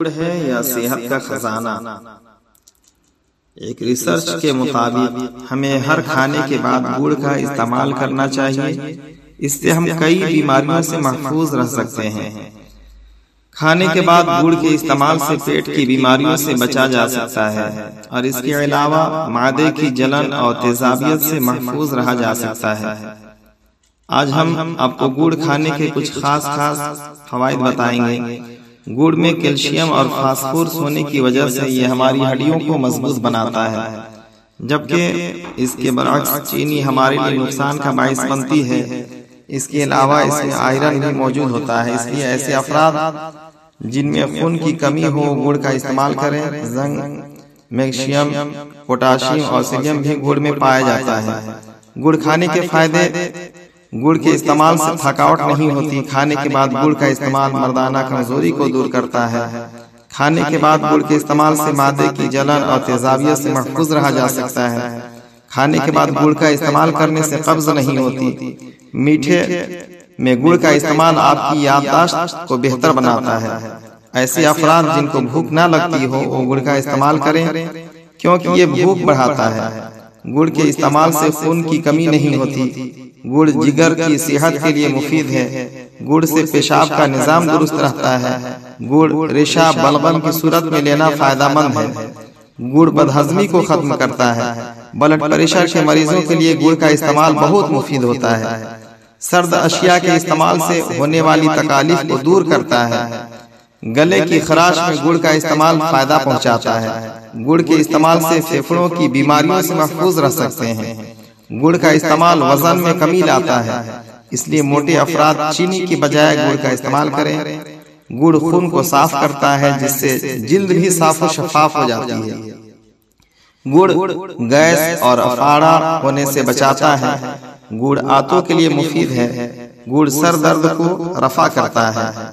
गुड़ है या सेहत का खजाना। एक रिसर्च के मुताबिक हमें हर खाने के बाद गुड़ का इस्तेमाल करना चाहिए। इससे हम कई बीमारियों से महफूज रह सकते हैं। खाने के बाद गुड़ के इस्तेमाल से पेट की बीमारियों से बचा जा सकता है और इसके अलावा मादे की जलन और तेजाबियत से महफूज रहा जा सकता है। आज हम आपको गुड़ खाने के कुछ खास फवाइद बताएंगे। गुड़ में कैल्शियम और फास्फोरस होने की वजह से ये हमारी हड्डियों को मजबूत बनाता है, जबकि इसके बरअक्स चीनी हमारे लिए नुकसान का बाइस बनती है। इसके अलावा इसमें आयरन भी मौजूद होता है, इसलिए ऐसे अफराद जिनमें खून की कमी हो गुड़ का इस्तेमाल करें। जिंक, मैग्नीशियम, पोटाशियम और सीलियम भी गुड़ में पाया जाता है। गुड़ खाने के फायदे: गुड़ के इस्तेमाल से थकावट नहीं होती। खाने के बाद गुड़ का इस्तेमाल मर्दाना कमजोरी को दूर करता है। खाने के बाद गुड़ के इस्तेमाल से मादे की जलन और तेजाबियत से महफूज रहा जा सकता है। खाने के बाद गुड़ का इस्तेमाल करने से कब्ज नहीं होती। मीठे में गुड़ का इस्तेमाल आपकी याददाश्त को बेहतर बनाता है। ऐसे अफराद जिनको भूख न लगती हो वो गुड़ का इस्तेमाल करें, क्योंकि ये भूख बढ़ाता है। गुड़ के इस्तेमाल से खून की कमी नहीं होती। गुड़ जिगर की सेहत के लिए मुफीद है। गुड़ से पेशाब का निजाम दुरुस्त रहता है। गुड़ रेशा बलगम की सूरत में लेना फायदेमंद है। गुड़ बदहजमी को खत्म करता है। ब्लड प्रेशर के मरीजों के लिए गुड़ का इस्तेमाल बहुत मुफीद होता है। सर्द अशिया के इस्तेमाल से होने वाली तकालीफ को दूर करता है। गले की खराश में गुड़ का इस्तेमाल फायदा पहुंचाता है। गुड़ के इस्तेमाल से फेफड़ों की बीमारियों से महफूज रह सकते हैं। गुड़ का इस्तेमाल वजन में कमी लाता है, इसलिए मोटे अफराद चीनी की बजाय गुड़ का इस्तेमाल करें। गुड़ खून को साफ करता है, जिससे जिल्द भी साफ और शफाफ हो जाती है। गुड़ गैस और अफाड़ा होने से बचाता है। गुड़ आंतों के लिए मुफीद है। गुड़ सर दर्द को रफा करता है।